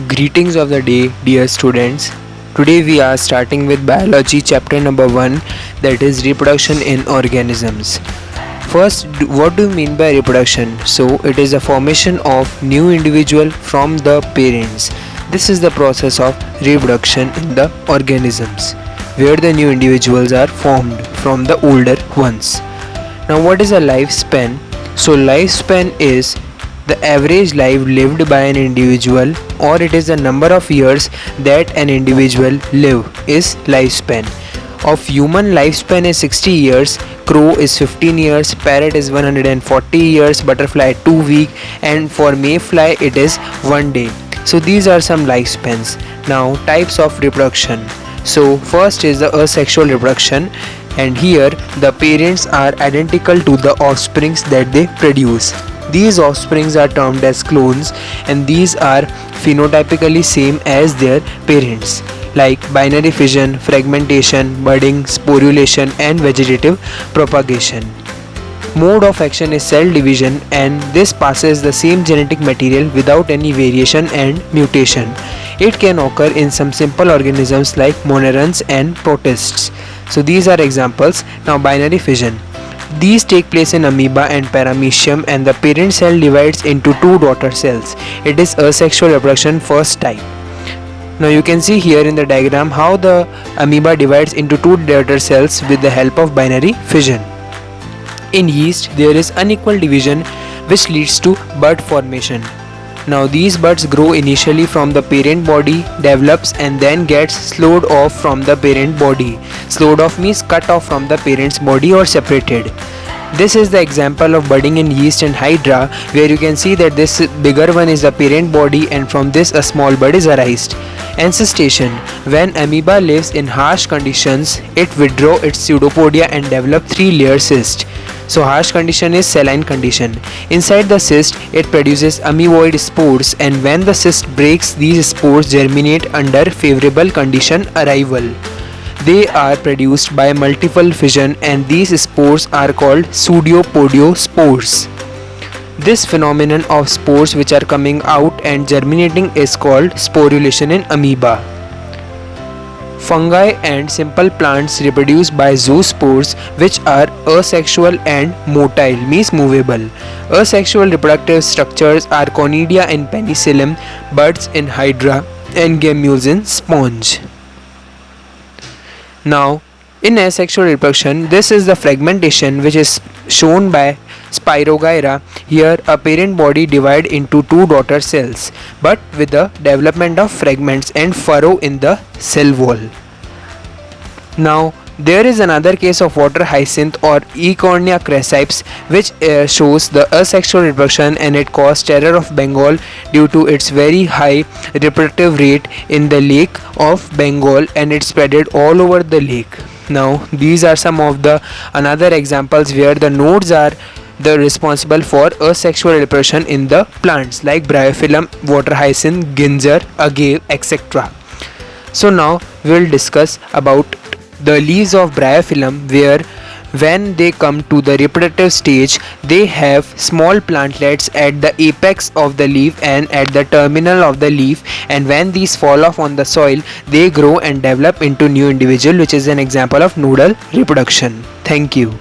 Greetings of the day, dear students. Today we are starting with biology chapter number 1, that is reproduction in organisms. First, what do you mean by reproduction? So, it is a formation of new individual from the parents. This is the process of reproduction in the organisms, where the new individuals are formed from the older ones. Now, what is a lifespan? So, lifespan is the average life lived by an individual, or it is the number of years that an individual live is lifespan. Of human lifespan is 60 years, crow is 15 years, parrot is 140 years, butterfly 2 week, and for mayfly it is 1 day. So these are some lifespans. Now types of reproduction. So first is the asexual reproduction, and here the parents are identical to the offsprings that they produce. These offsprings are termed as clones, and these are phenotypically same as their parents, like binary fission, fragmentation, budding, sporulation, and vegetative propagation. Mode of action is cell division, and this passes the same genetic material without any variation and mutation. It can occur in some simple organisms like monerans and protists. So these are examples. Now binary fission. These take place in amoeba and paramecium, and the parent cell divides into two daughter cells. It is asexual reproduction first type. Now you can see here in the diagram how the amoeba divides into two daughter cells with the help of binary fission. In yeast, there is unequal division which leads to bud formation. Now these buds grow initially from the parent body, develops, and then gets slowed off from the parent body. Slowed off means cut off from the parent's body or separated. This is the example of budding in yeast and hydra, where you can see that this bigger one is the parent body, and from this a small bud is arised. Encystation. When amoeba lives in harsh conditions, it withdraws its pseudopodia and develop 3-layer cyst. So harsh condition is saline condition. Inside the cyst, it produces amoeboid spores, and when the cyst breaks, these spores germinate under favorable condition arrival. They are produced by multiple fission, and these spores are called pseudopodiospores. This phenomenon of spores which are coming out and germinating is called sporulation in amoeba. Fungi and simple plants reproduce by zoospores, which are asexual and motile, means movable. Asexual reproductive structures are conidia in penicillium, buds in hydra, and gammules in sponge. Now, in asexual reproduction, this is the fragmentation which is shown by Spirogyra. Here a parent body divides into two daughter cells, but with the development of fragments and furrow in the cell wall. Now there is another case of water hyacinth or Eichhornia crassipes, which shows the asexual reproduction, and it caused terror of Bengal due to its very high reproductive rate in the lake of Bengal, and it spreaded all over the lake. Now these are some of the another examples where the nodes are the responsible for asexual reproduction in the plants like Bryophyllum, water hyacinth, ginger, agave, etc. So now we will discuss about the leaves of Bryophyllum, where when they come to the reproductive stage, they have small plantlets at the apex of the leaf and at the terminal of the leaf, and when these fall off on the soil, they grow and develop into new individual, which is an example of nodal reproduction. Thank you.